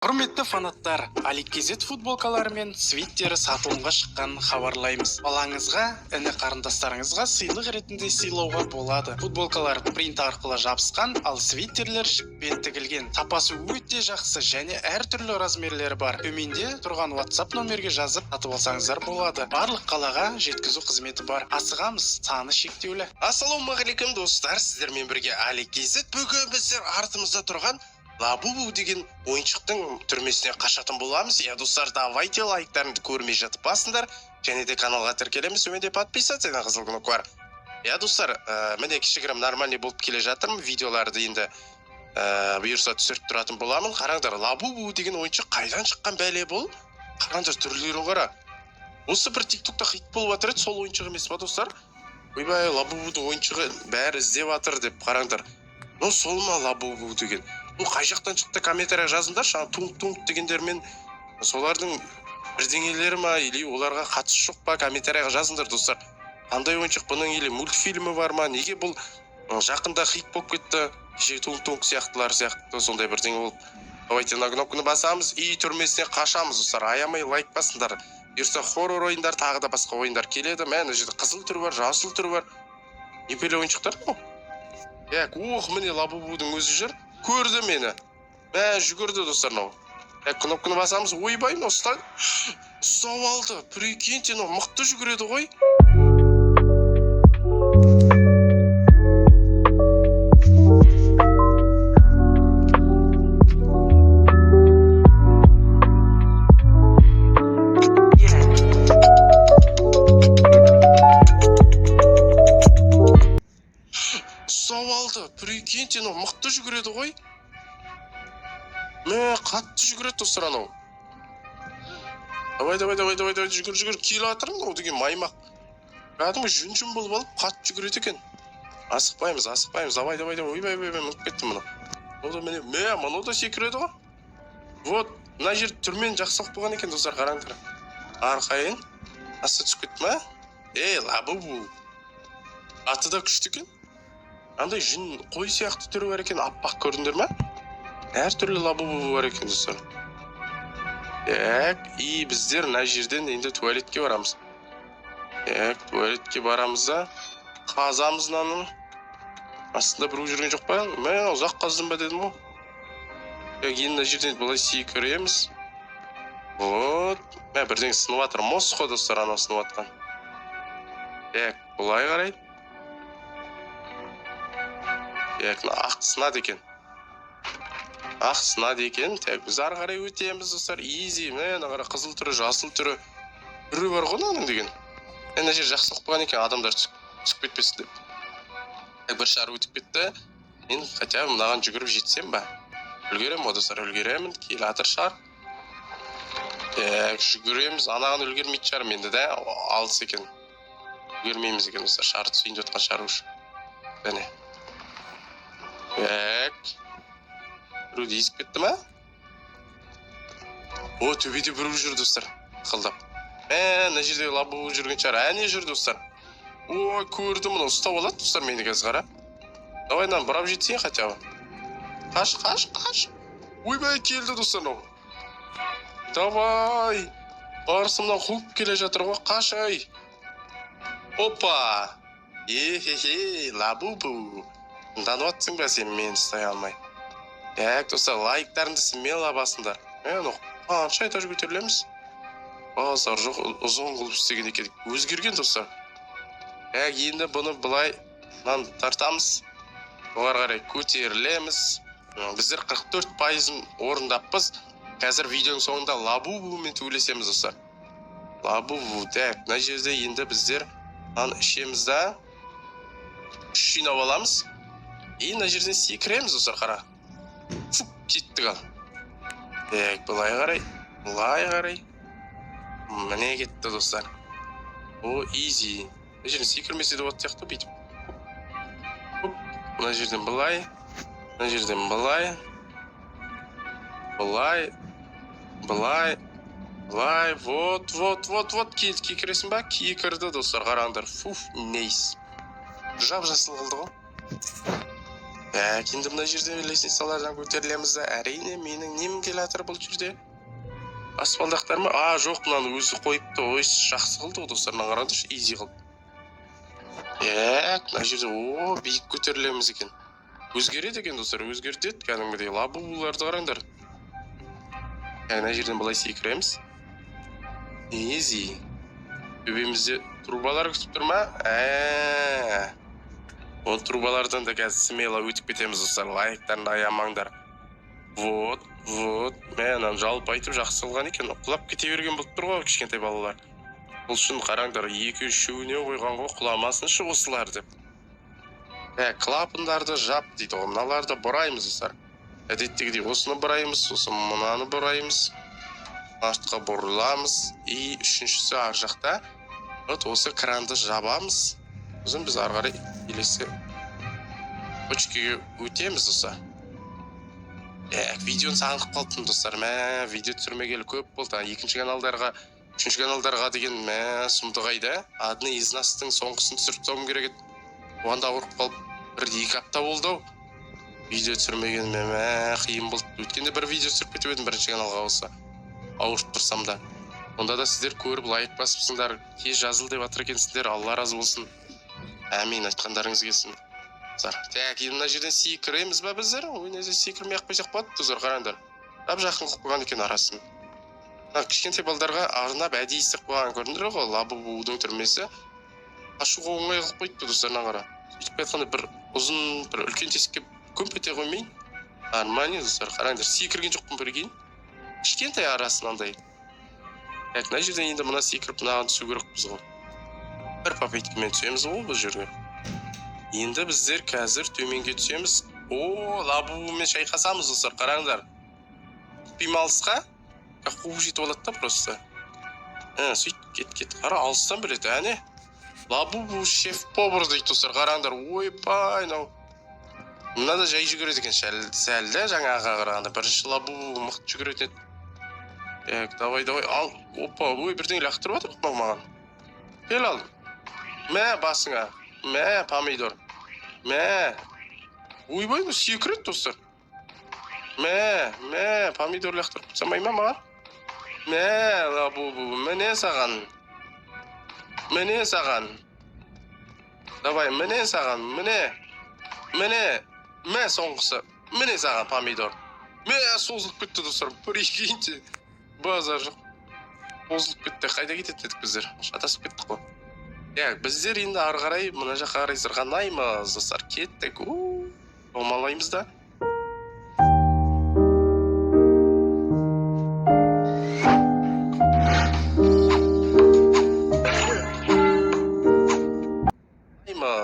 Құрметті фанаттар, Аликезет футболкалары мен свиттері сатылымға шыққанын хабарлаймыз. Балаңызға, іні қарындастарыңызға сыйлық ретінде сыйлауға болады. Футболкалар принт арқылы жабысқан, ал свиттерлер жіппен тігілген. Сапасы өте жақсы және әртүрлі размерлері бар. Төменде тұрған WhatsApp номерге жазып сатып алсаңыздар болады. Барлық қалаға жеткізу қызметі бар. Асығамыз, саны шектеулі. Ассалаумағалейкум достар, сіздермен бірге Аликезет. Бүгін біздер артымызда тұрған Лабубу деген ойыншықтың түрмесіне қашатын боламыз. Достар, давайте лайктарыңды көрмей жатып басыңдар. Және де каналға тіркелеміз, өменде подписаться на қызыл кнопка бар. Достар, міне кішігірім нормальный болып келе жатырмын. Видеоларды енді бұйырса түсіріп тұратын боламын. Қараңдар, Лабубу деген ойыншық қайдан шыққан бәле бұл? Қараңдар, түрлерін қара. Осы бір тиктокта хит болып жатыр еді, сол ойыншық емес па достар? Ойбай, Лабубуды ойыншығы бәрі іздеп жатыр деп қараңдар. Ну сол ма Лабубу деген? Қай жақтан шықты, комментария жазыңдар, тунг-тунг дегендермен солардың бірдеңелері ма, или оларға қатысы жоқ па, комментарияға жазыңдар достар. Қандай ойыншық, бұның или мультфильмі бар ма, неге бұл жақында хит болып кетті, кеше тунг-тунг сияқтылар сияқты сондай бірдеңе болып. Давайте на кнопканы басамыз и түрмесіне қашамыз достар, аямай лайк басыңдар. Бұйырса хоррор ойындар, тағы да басқа ойындар келеді. Мына жерде қызыл түрі бар, жасыл түрі бар. Непеле ойыншықтар бұл? Міне Лабубудың өзі жүр. Көрді мені. Жүгірді достар мынау. Кнопканы басамыз. Ойбай, мынау ұстап алды. Прикиньте, мынау мықты жүгіреді ғой. Прикиньте, мықты жүгіреді ғой. Қатты жүгіреді достар анау. Давай, жүгір, келе атырым мынау деген маймақ. Кәдімгі жүн болып алып, қатты жүгіреді екен. Асықпаймыз, давай, ойбай, мүңіп кеттім мұны. Мұны да секіреді ғой. Вот, мына жер түрмен жақсақ болған екен достар, қараңдар. Арқайын, асы түсіп кетті ма? Лабубу. Аты да күшті екен. Андай жүн қой сияқты түрі бар екен, аппақ көрдіңдер ма? Әр түрлі Лабубу бар екен достар. Біздер мына жерден енді туалетке барамыз. Туалетке барамыз да қазамыз мынаны. Астында біреу жүрген жоқ па? Ұзақ қаздым ба дедім ғой. Енді мына жерден былай секіреміз. Вот. Бірден сынып жатыр. Мосқо достар, анау сынып жатқан. Бұлай қарай. Ақ сынады екен. Біз ары қарай өтеміз достар. Изи. Қара қызыл түрі, жасыл түрі. Түрі бар ғой оның деген. Мына жер жақсылық болған екен, адамдар түсіп кетпесін деп. Бір шар өтіп кетті. Мен хотя мынаған жүгіріп жетсем ба? Үлгерем о достар, үлгеремін. Келе атыр шар. Жүгіреміз. Анаған үлгермейді шарым енді де. Алыс екен. Үлгермейміз екен достар. Шар түсейінде отқан шар өш. Бәне. Біреуді есіп кетті ма? Төбеде біреу жүр достар. Қылдап. Мына жерде Лабубу жүрген шығар. Әне жүр достар. Көрдім, мұны ұстап алады достар мені қазір қара. Давай нам бұрап жетсең хотя бы. Қаш. Ойбай, келді достар мынау. Давай. Барысымнан қуып келе жатыр ғой, қашай. Опа. Лабубу. Танып атсың ба сен, мен ұстай алмай. Достар, лайктарыңды смело басыңдар. Қанша этаж көтерілеміз? Базар жоқ, ұзын қылып істеген екен. Өзгерген достар. Енді бұны былай тартамыз. Оғар қарай көтерілеміз. Біздер 44% орындаппыз. Қазір видеоның соңында Лабубумен төйлесеміз достар. Лабубу, мына жерде енді біздер ішеміз да. Жинап аламыз. Мына жерден секіреміз достар, қара. Кеттік ал. Бұлай қарай. Міне кетті достар. Изи. Мына жерден секірмесе де от сияқты бүйтіп. Мына жерден бұлай. Вот. Кекіресің ба? Кекірді достар, қараңдар. Нейс. Жап жасыл қылды ғой. Енді мына жерде лестницалардан көтерілеміз де, әрине менің нем келатыр бұл жерде? Аспалдақтар ма? Жоқ, мынаны өзі қойыпты. Ой, жақсы қылды достар, мына қараңдаршы, изи қылды. Мына жерде биік көтерілеміз екен. Өзгереді екен достар, өзгертеді кәдімгідей. Лабубуларды қараңдар. Мына жерден былай секіреміз. Изи. Төбемізде трубалар күтіп тұр ма? Ол трубалардан да қазір смело өтіп кетеміз достар. Лайктарын аямаңдар. Вот. Мен жалпы айтып жақсы қылған екен. Құлап кете берген болып тұр ғой кішкентай балалар. Бұл үшін қараңдар, 2-3-үне қойған ғой, құламасыншы осылар деп. Клапандарды жап дейді. Мыналарды бұраймыз достар. Әдеттегідей осыны бұраймыз, сосын мынаны бұраймыз. Артқа бұрыламыз. И үшіншісі ар жақта. Вот осы кранды жабамыз. Сосын біз ары қарай келесі точкаға өтеміз достар. Видеоны сағынып қалыптым достар. Видео түсірмегелі көп болды. Екінші каналдарға, үшінші каналдарға деген сұмды қайда. Адны из настың соңғысын түсіріп тауым керек еді. Оған да ауырып қалып, 1-2 апта болды. Видео түсірмеген қиын болды. Өткенде бір видео түсіріп кетіп едім бірінші каналға болса. Ауырып тұрсам да. Онда да сіздер көріп лайк басыпсыңдар. Тез жазыл деп жатыр екенсіңдер. Алла разы болсын. Әмин, айтқандарыңыз келсін. Енді мына жерден секіреміз ба біздер? Ойнайза секірмей ақ қойсақ болады достар, қараңдар. Жақын қылып қойған екен арасын. Кішкентай балдарға арнап әдейі істеп қойған көрдіңдер ғой, Лабубудың түрмесі. Ашуға оңай қылып қойыпты достарына қара. Сөйтіп айтқанда бір ұзын, бір үлкен тесікке көміп ете қоймайын. Нормально достар, қараңдар. Секірген жоқпын бір кейін. Кішкентай арасынандай. Мына жерден енді мына секіріп мынаған түсу керекпіз ғой. Бір попыткамен түсеміз ғой бұл жерге. Енді біздер қазір төменге түсеміз. Лабубумен шайқасамыз достар, қараңдар. Түппейм алысқа. Қуып жетіп алады да просто. Сөйт, кет. Қара, алыстан біледі, әне. Лабубу шеф-повар дейді достар, қараңдар. Ойбай, мына да жай жүгіреді екен сәлді жаңаға қарағанда. Бірінші Лабубу мықты жүгіреді еді. Давай, ал. Бірден лақтырып отыр маған. Кел ал. Басыңа. Помидор. Ойбай, секірет достар. Помидор лақтырып самай ма маған? Лабубу, міне саған. Давай, міне саған, міне соңғысы. Міне саған помидор. Созылып кетті достар. Прикиньте. Базар жоқ. Созылып кетті. Қайда кетеді дедік біздер? Шатасып кеттік қой. Біздер енді ары қарай мына жаққа қарай сырғанаймыз достар. Кеттік. Омалаймыз да.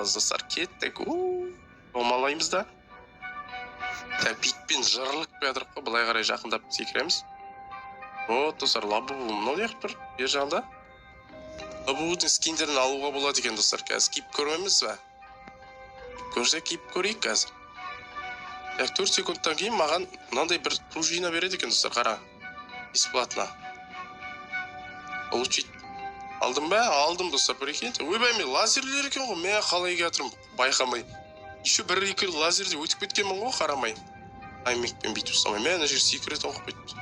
Достар, кеттік. Омалаймыз да. Битпен жырылып бәдіріп қой. Бұлай қарай жақындап секіреміз. Достар, Лабубу мынау неғып тұр? Бер жағында. Лабубудың скиндерін алуға болады екен достар. Қазір киіп көрмеміз ба? Көрсе киіп көрейік қазір. 4 секундтан кейін маған мынандай бір пружина береді екен достар, қара. Бесплатно. Получить. Алдым ба? Алдым достар, прикиньте. Ойбай, мен лазерлер екен ғой. Мен қалай кетірім байқамай. Еще 1-2 лазерде өтіп кеткенмін ғой, қарамай. Аймекпен бүйтіп ұстамай. Мен ана жер секрет оқып кетті.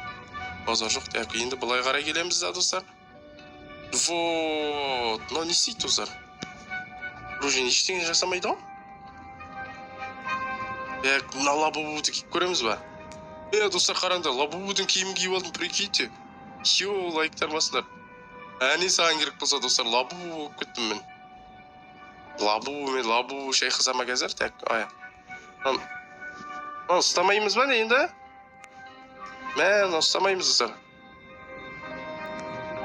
Базар жоқ. Енді бұлай қарай келеміз да достар. Вот. Не істейді достар. Пружина ештеңе жасамайды ғой. Мына Лабубуды киіп көреміз ба? Достар, қараңдар, Лабубудың киімін киіп алдым, прикиньте. Лайктар басындар. Әне саған керек болса достар, Лабубу болып кеттім мен. Лабубу шайқасама қазір. Ұстамаймыз ба не енді? Ұстамаймыз достар.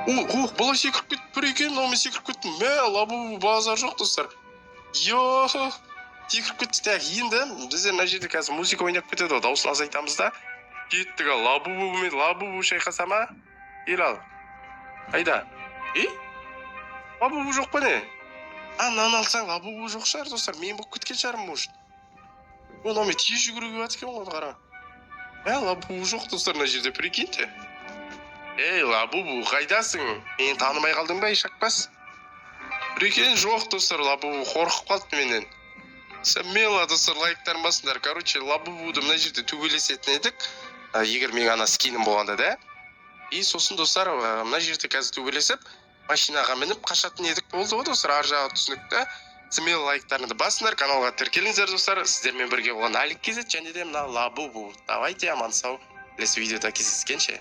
Бұлай секіріп кетті, бір екен, мен секіріп кеттім. Лабубу базар жоқ достар. Секіріп кетті. Енді біздер мына жерде қазір музыка ойнап кетеді, дауысын азайтамыз да. Кеттік, Лабубу шайқасама. Ел ал. Қайда? Лабубу жоқ па не? Нан алсаң Лабубу жоқ шығар достар. Мен болып кеткен шығарым может. Мен тез жүгіруге бат екен оны қара. Лабубу жоқ достар мына жерде, прикиньте. Лабубу, қайдасың? Мен танымай қалдың ба, ешақпас? Прикинь, жоқ достар, Лабубу қорқып қалды менен. Смело достар лайктарын басыңдар. Короче, Лабубуды мына жерде төбелесетін едік. Егер мен ана скинім болғанда да. И сосын достар, мына жерде қазір төбелесіп, машинаға мініп қашатын едік болды ғой достар. Ар жағы түсінікті. Смело лайктарыңды басыңдар, каналға тіркеліңіздер достар. Сіздермен бірге болған Алик KZ және де мына Лабубу. Давайте аман сау. Келесі видеода кездескенше.